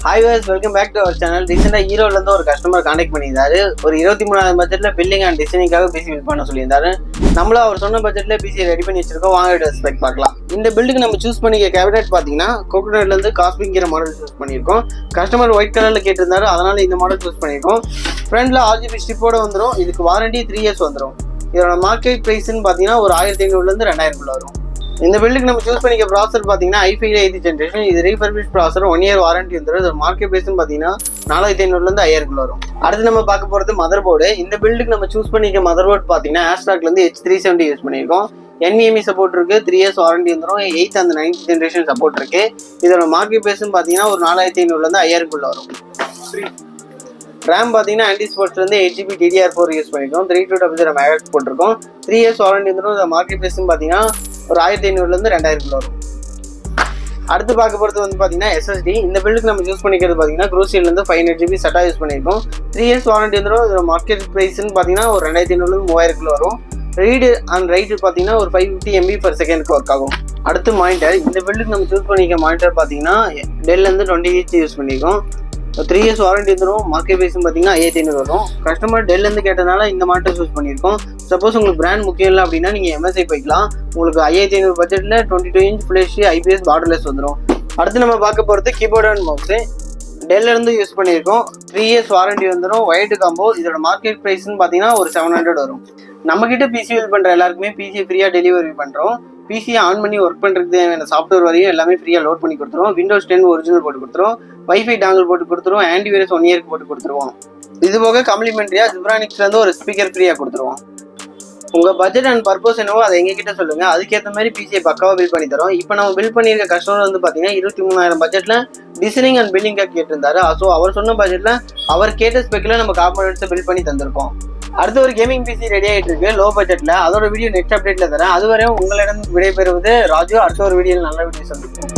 Hi guys, welcome back to our channel. Recently, ஈரோட்ல இருந்து ஒரு கஸ்டமர் கான்டாக்ட் பண்ணியிருந்தாரு. ஒரு 23,000 பட்ஜெட்ல பில்டிங் அண்ட் டிசைனிங்காக பிசி பில் பண்ண சொல்லியிருந்தாரு. நம்மளும் அவர் சொன்ன பட்ஜெட்ல பிசி ரெடி பண்ணி வச்சிருக்கோம். வாங்க ஸ்பெக் பார்க்கலாம். இந்த பில்டுக்கு நம்ம சூஸ் பண்ணிக்க கேபினெட் பாத்தீங்கன்னா கோகோனட்ல இருந்து காஸ்பிங்கிற மாடல் சூஸ் பண்ணியிருக்கோம். கஸ்டமர் ஒயிட் கலர்ல கேட்டிருந்தாரு, அதனால இந்த மாடல் சூஸ் பண்ணியிருக்கோம். ஃப்ரண்ட்ல RGB ஸ்ட்ரிப்போட வந்துடும். இதுக்கு வாரண்டி 3 years வந்துடும். இதோட மார்க்கெட் பிரைஸ்ன்னு பாத்தீங்கன்னா ஒரு 1500 இருந்து 2000 வரும். இந்த பில்டுக்கு நம்ம சூஸ் பண்ணிக்க ப்ராசர் பார்த்தீங்கன்னா i5 8th ஜென்ரேஷன். இது ரீஃபர்பிஷ் ப்ராசர் 1 year வாரண்டி வந்துடும். இது மார்க்கெட் பிரைஸ் பார்த்தீங்கன்னா 4500 5000 வரும். அடுத்து நம்ம பார்க்க போகிறது மதர் போர்டு. இந்த பில்டுக்கு நம்ம சூஸ் பண்ணிக்க மதர் போர்டு பார்த்தீங்கன்னா ஆஸ்ட்ராக்ல இருந்து H370 யூஸ் பண்ணியிருக்கோம். NVMe சப்போர்ட் இருக்கு, 3 years வாரண்டி வந்துடும். 8th and 9th generation support இருக்கு. இதோட மார்க்கெட் பிரைஸ் பார்த்தீங்கன்னா ஒரு 4500 5000 வரும். ரேம் பார்த்தீங்கன்னா ஆன்டிஸ்போர்ட்ஸ்லேருந்து 8GB DDR4 யூஸ் பண்ணியிருக்கோம். 3200 MHz போட்டிருக்கோம். 3 years வாரண்டி வந்துடும். இந்த மார்க்கெட் பிரைஸ் பார்த்தீங்கன்னா ஒரு 1500 2000 வரும். அடுத்து பார்க்க போகிறது வந்து பார்த்தீங்கன்னா SSD. இந்த பில்டுக்கு நம்ம யூஸ் பண்ணிக்கிறது பார்த்தீங்கன்னா குரூசியிலேருந்து 500GB SATA யூஸ் பண்ணியிருக்கோம். 3 years வாரண்டி வந்துடும். இதோட மார்க்கெட் ப்ரைஸ்ன்னு பார்த்தீங்கன்னா ஒரு 2500 3000 வரும். ரீடு அண்ட் ரைட்டு பார்த்தீங்கன்னா ஒரு 550 MB/s ஒர்க் ஆகும். அடுத்து மானிட்டர். இந்த பில்டுக்கு நம்ம சூஸ் பண்ணிக்க மானிட்டர் பார்த்தீங்கன்னா டெல்லேருந்து 20 inch யூஸ் பண்ணியிருக்கோம். 3 years வாரண்டி வந்துடும். மார்க்கெட் பிரைஸ் பார்த்தீங்கன்னா 5500 வரும். கஸ்டமர் டெல்லேருந்து கேட்டதுனால இந்த மானிட்டர் சூஸ் பண்ணியிருக்கோம். சப்போஸ் உங்களுக்கு பிராண்ட் முக்கியம் இல்லை அப்படின்னா நீங்கள் MSI போய்க்கலாம். உங்களுக்கு 5500 பட்ஜெட்டில் 22 inch Full HD IPS borderless வந்துடும். அடுத்து நம்ம பார்க்க போகிறது கீபோர்டு அண்ட் மவுஸு. டெல்லேருந்து யூஸ் பண்ணியிருக்கோம். 3 years வாரண்டி வந்துடும். White combo. இதோட மார்க்கெட் ப்ரைஸ்ன்னு பார்த்தீங்கன்னா ஒரு 700 வரும். நம்மக்கிட்ட பிசி பில் பண்ணுற எல்லாருக்குமே பிசி ஃப்ரீயாக டெலிவரி பண்ணுறோம். பிசியை ஆன் பண்ணி ஒர்க் பண்ணுறதுக்கு தேவையான சாஃப்ட்வேர் வரையும் எல்லாமே ஃப்ரீயாக லோட் பண்ணி கொடுத்துருவோம். Windows 10 ஒரிஜினல் போட்டு கொடுத்துருவோம். வைஃபை டாங்கல் போட்டு கொடுத்துருவோம். ஆன்டிவைரஸ் 1 year போட்டு கொடுத்துருவோம். இது போக காம்ப்ளிமெண்ட்ரியாக ஜிப்ரானிக்ஸ்லேருந்து ஒரு ஸ்பீக்கர் ஃப்ரீயாக கொடுத்துருவோம். உங்கள் பட்ஜெட் அண்ட் பர்பஸ் என்னவோ அதை எங்ககிட்ட சொல்லுங்கள். அதுக்கேற்ற மாதிரி பிசியை பக்காவாக பில் பண்ணி தரோம். இப்போ நம்ம பில் பண்ணியிருக்க கஸ்டமர் வந்து பார்த்தீங்கன்னா 23,000 பட்ஜெட்டில் டிசைனிங் அண்ட் பில்டிங்காக கேட்டிருந்தாரு. ஸோ அவர் சொன்ன பட்ஜெட்டில் அவர் கேட்ட ஸ்பெக்கில் நம்ம காம்பனன்ட்ஸை பில் பண்ணி தந்திருக்கோம். அடுத்து ஒரு கேமிங் பிசி ரெடி ஆகிட்டு இருக்கு லோ பட்ஜெட்டில். அதோட வீடியோ நெக்ஸ்ட் அப்டேட்டில் தரேன். அதுவரையும் உங்களிடம் விடைபெறுவது ராஜு. அடுத்த ஒரு வீடியோவில் நல்ல வீடியோ சந்திப்போம்.